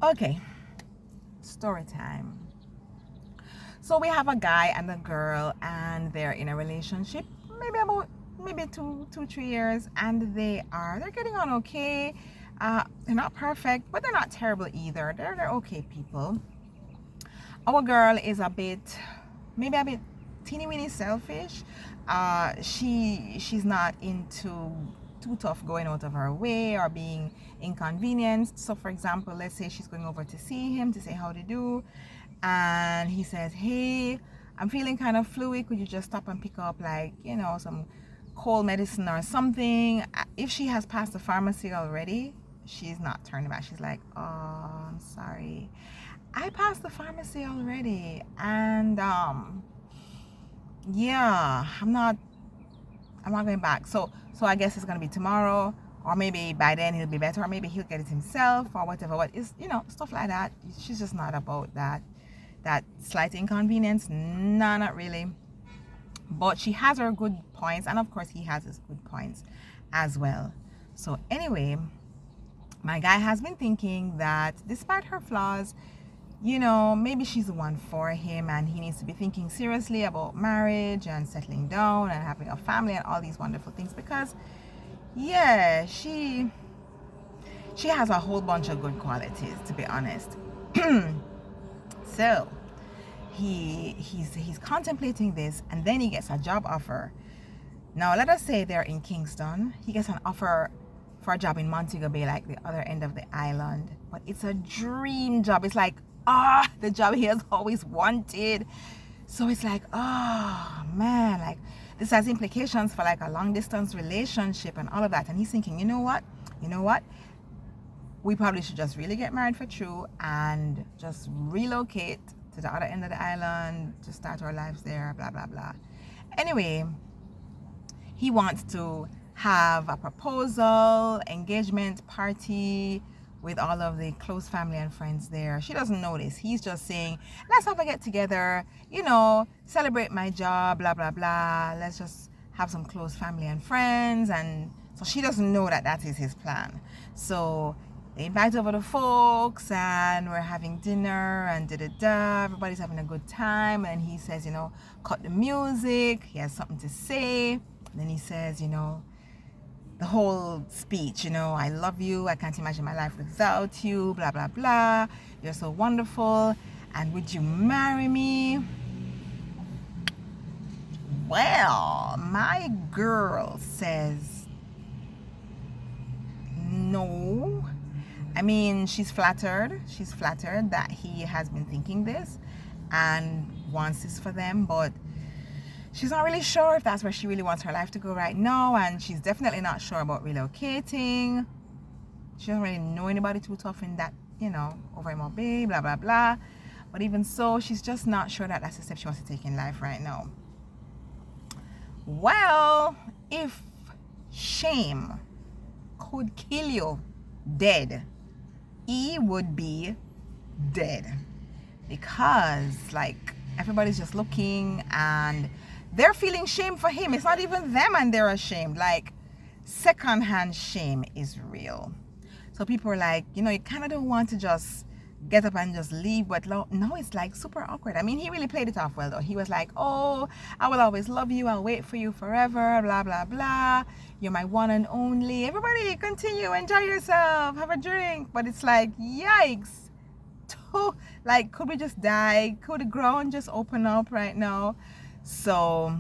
Okay, story time. So we have a guy and a girl, and they're in a relationship, maybe 3 years, and they're getting on okay. They're not perfect, but they're not terrible either. They're okay people. Our girl is maybe a bit teeny weeny selfish. She's not into too tough going out of her way or being inconvenienced. So for example, let's say she's going over to see him to say how to do, and he says, hey, I'm feeling kind of fluid, could you just stop and pick up, like, some cold medicine or something. If she has passed the pharmacy already, she's not turning back. She's like, oh, I'm sorry, I passed the pharmacy already, and yeah, I'm not going back. So I guess it's gonna be tomorrow, or maybe by then he'll be better, or maybe he'll get it himself, or whatever. But it's, stuff like that. She's just not about that slight inconvenience. No, not really. But she has her good points, and of course he has his good points as well. So anyway, my guy has been thinking that despite her flaws, maybe she's the one for him, and he needs to be thinking seriously about marriage and settling down and having a family and all these wonderful things, because yeah, she has a whole bunch of good qualities, to be honest. So he's contemplating this, and then he gets a job offer. Now let us say they're in Kingston. He gets an offer for a job in Montego Bay, like the other end of the island, but it's a dream job. It's like, the job he has always wanted. So it's like, oh man, like this has implications for like a long distance relationship and all of that. And he's thinking, you know what, we probably should just really get married for true and just relocate to the other end of the island to start our lives there, blah blah blah. Anyway, he wants to have a proposal, engagement party with all of the close family and friends there. She doesn't know this. He's just saying, let's have a get together, celebrate my job, blah, blah, blah. Let's just have some close family and friends. And so she doesn't know that is his plan. So they invite over the folks, and we're having dinner and da-da-da. Everybody's having a good time. And he says, cut the music. He has something to say. And then he says, the whole speech, I love you, I can't imagine my life without you, blah, blah, blah. You're so wonderful. And would you marry me? Well, my girl says no. I mean, she's flattered. She's flattered that he has been thinking this and wants this for them, but she's not really sure if that's where she really wants her life to go right now, and she's definitely not sure about relocating. She doesn't really know anybody too tough in that, over in Bay, blah, blah, blah. But even so, she's just not sure that that's the step she wants to take in life right now. Well, if shame could kill you dead, he would be dead, because like everybody's just looking and they're feeling shame for him. It's not even them and they're ashamed. Like, secondhand shame is real. So people are like, you kind of don't want to just get up and just leave, but no, it's like super awkward. I mean, he really played it off well though. He was like, oh, I will always love you, I'll wait for you forever, blah blah blah, you're my one and only, everybody continue, enjoy yourself, have a drink. But it's like, yikes, like, could we just die? Could the ground just open up right now? So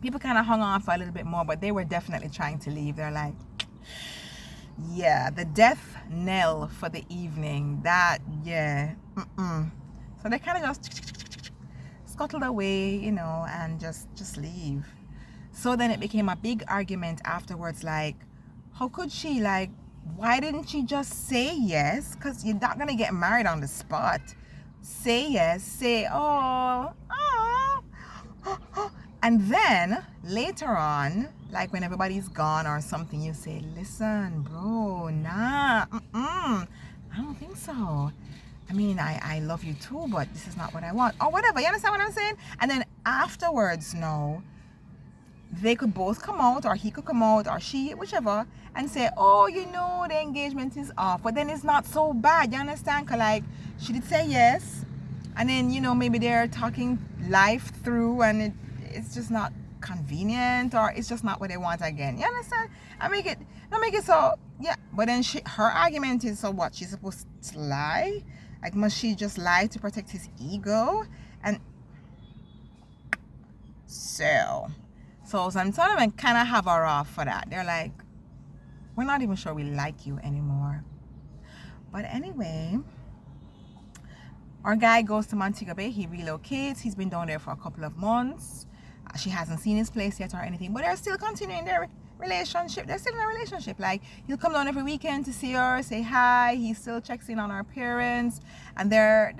people kind of hung on for a little bit more, but they were definitely trying to leave. They're like, yeah, the death knell for the evening, that, yeah, so they kind of just scuttled away, and just leave. So then it became a big argument afterwards, like, how could she, like, why didn't she just say yes? Because you're not gonna get married on the spot. Say yes, say and then later on, like when everybody's gone or something, you say, listen, bro, nah, I don't think so. I mean, I love you too, but this is not what I want, or whatever. You understand what I'm saying? And then afterwards, no, they could both come out, or he could come out, or she, whichever, and say, oh, you know, the engagement is off. But then it's not so bad, you understand? Because, like, she did say yes, and then, you know, maybe they're talking life through, and it's just not convenient, or it's just not what they want again. You understand? Don't make it so, yeah. But then her argument is, so what? She's supposed to lie? Like, must she just lie to protect his ego? And so some of them kind of have her off for that. They're like, we're not even sure we like you anymore. But anyway, our guy goes to Montego Bay. He relocates. He's been down there for a couple of months. She hasn't seen his place yet or anything, but they're still continuing their relationship. They're still in a relationship. Like, he'll come down every weekend to see her, say hi. He still checks in on our parents, and they're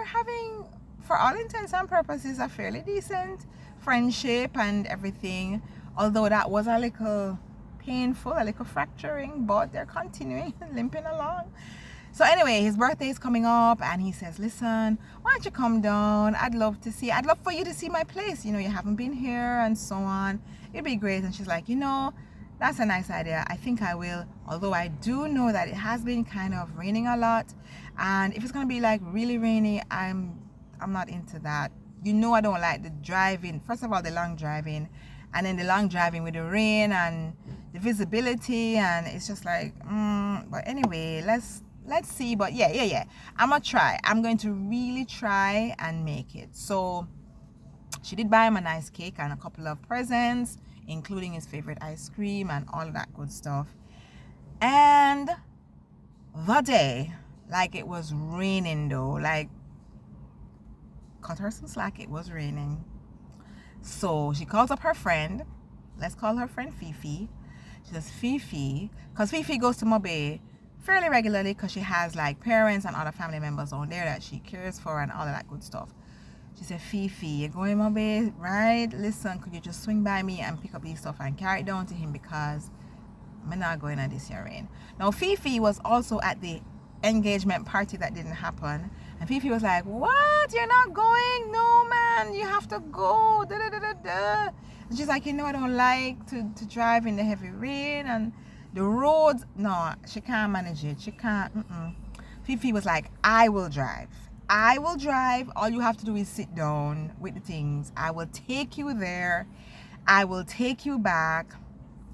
having, for all intents and purposes, a fairly decent friendship and everything. Although that was a little painful, a little fracturing, but they're continuing limping along. So anyway, his birthday is coming up, and he says, listen, why don't you come down? I'd love for you to see my place. You know, you haven't been here, and so on. It'd be great. And she's like, you know, that's a nice idea. I think I will. Although I do know that it has been kind of raining a lot. And if it's going to be like really rainy, I'm not into that. You know, I don't like the driving. First of all, the long driving. And then the long driving with the rain and the visibility. And it's just like, but anyway, let's see. But yeah, I'm gonna try. I'm going to really try and make it. So she did buy him a nice cake and a couple of presents, including his favorite ice cream and all of that good stuff. And the day, like, it was raining though, like, cut her some slack, it was raining. So she calls up her friend. Let's call her friend Fifi. She says, Fifi, because Fifi goes to Mobay fairly regularly because she has like parents and other family members on there that she cares for and all of that good stuff. She said, Fifi, you're going Mobay, right? Listen, could you just swing by me and pick up these stuff and carry it down to him, because I'm not going at this year rain. Now, Fifi was also at the engagement party that didn't happen, and Fifi was like, what, you're not going? No, man, you have to go, da da da da da. And she's like, you know, I don't like to drive in the heavy rain, and the roads, no, she can't manage it. She can't. Fifi was like, I will drive. All you have to do is sit down with the things. I will take you there. I will take you back.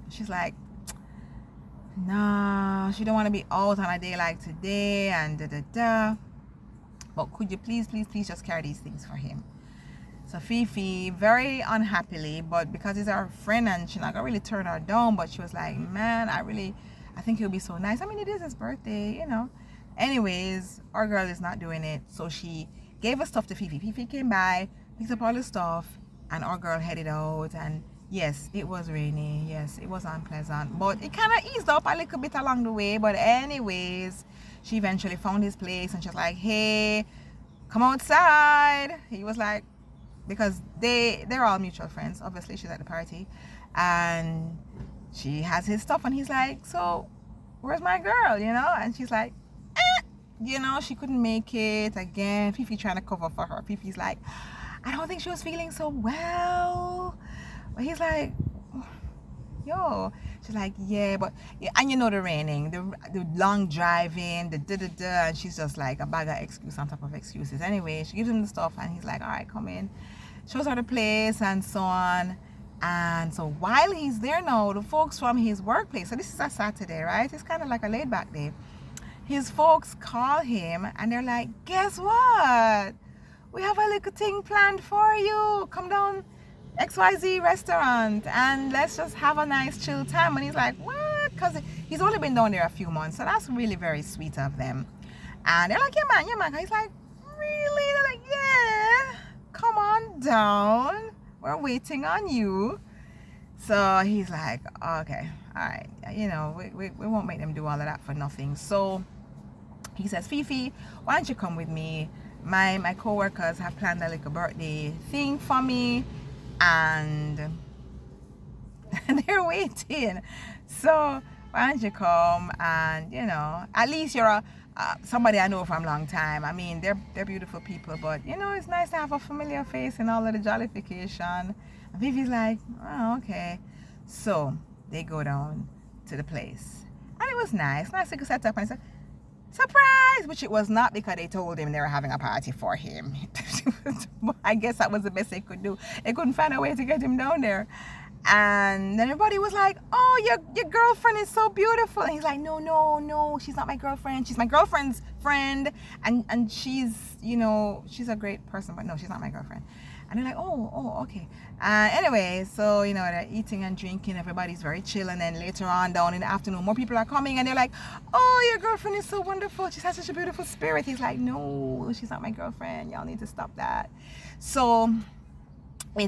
She's like, nah, she don't want to be out on a day like today and da da da. But could you please just carry these things for him? So Fifi, very unhappily, but because he's our friend and she's not gonna really turn her down, but she was like, man, I think he'll be so nice. I mean, it is his birthday, you know. Anyways, our girl is not doing it. So she gave her stuff to Fifi. Fifi came by, picked up all the stuff, and our girl headed out. And yes, it was rainy. Yes, it was unpleasant, but it kind of eased up a little bit along the way. But anyways, she eventually found his place, and she's like, hey, come outside. He was like, because they're all mutual friends. Obviously, she's at the party, and she has his stuff, and he's like, so where's my girl, you know? And she's like, you know, she couldn't make it again. Fifi trying to cover for her. Fifi's like, I don't think she was feeling so well. But he's like, yo. She's like, yeah, but yeah, and you know, the raining, the long driving, the da-da-da, and she's just like a bag of excuse on top of excuses. Anyway, she gives him the stuff, and he's like, all right, come in. Shows her the place and so on. And so while he's there now, the folks from his workplace, so this is a Saturday, right? It's kind of like a laid back day. His folks call him, and they're like, guess what? We have a little thing planned for you. Come down XYZ restaurant and let's just have a nice chill time. And he's like, what? Because he's only been down there a few months, so that's really very sweet of them. And they're like, yeah man. He's like, really? They're like, yeah, come on down, we're waiting on you. So he's like, okay, all right, you know, we won't make them do all of that for nothing. So he says, Fifi, why don't you come with me? My co-workers have planned a little birthday thing for me, and they're waiting. So why don't you come? And you know, at least you're somebody I know from a long time. I mean, they're beautiful people, but you know, it's nice to have a familiar face in all of the jollification. And Fifi's like, oh, okay. So they go down to the place. And it was nice. Nice to set up and say, surprise! Which it was not, because they told him they were having a party for him. I guess that was the best they could do. They couldn't find a way to get him down there. And then everybody was like, oh, your girlfriend is so beautiful. And he's like, no, she's not my girlfriend. She's my girlfriend's friend. And she's, you know, she's a great person, but no, she's not my girlfriend. And they're like, oh, okay. Anyway, so, you know, they're eating and drinking. Everybody's very chill. And then later on, down in the afternoon, more people are coming. And they're like, oh, your girlfriend is so wonderful. She has such a beautiful spirit. He's like, no, she's not my girlfriend. Y'all need to stop that. So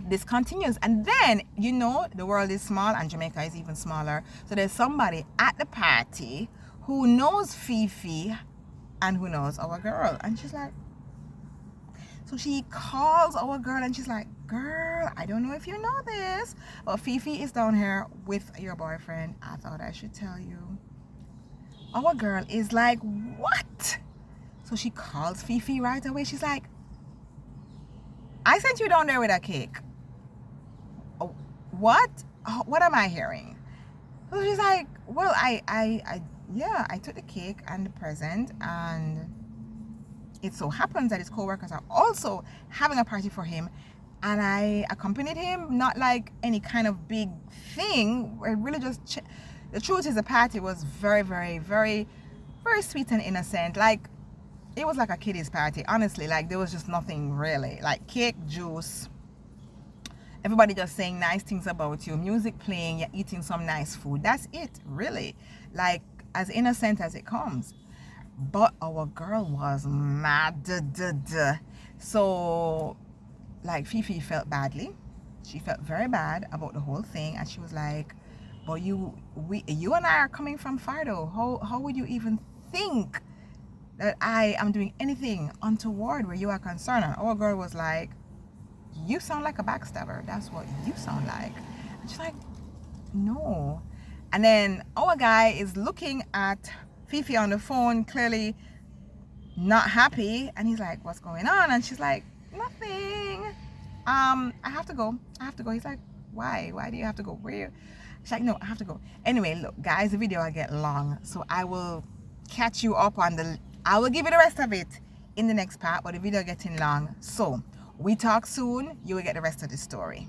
this continues. And then, you know, the world is small and Jamaica is even smaller. So there's somebody at the party who knows Fifi and who knows our girl. And she's like, so she calls our girl and she's like, girl, I don't know if you know this, but Fifi is down here with your boyfriend. I thought I should tell you. Our girl is like, what? So she calls Fifi right away. She's like, I sent you down there with a cake. Oh, what? Oh, what am I hearing? So she's like, well, yeah, I took the cake and the present, and it so happens that his co-workers are also having a party for him, and I accompanied him. Not like any kind of big thing. It really just, the truth is the party was very, very, very, very sweet and innocent. Like, it was like a kiddies party, honestly. Like, there was just nothing really. Like cake, juice, everybody just saying nice things about you, music playing, you're eating some nice food. That's it, really. Like, as innocent as it comes. But our girl was mad. So, like, Fifi felt badly. She felt very bad about the whole thing, and she was like, but you and I are coming from Fardo. How would you even think that I am doing anything untoward where you are concerned? And our girl was like, you sound like a backstabber. That's what you sound like. And she's like, no. And then our guy is looking at Fifi on the phone, clearly not happy. And he's like, what's going on? And she's like, nothing. I have to go. He's like, why? Why do you have to go? Where? She's like, no, I have to go. Anyway, look, guys, the video will get long. So I will catch you up on I will give you the rest of it in the next part, but the video getting long. So we talk soon. You will get the rest of the story.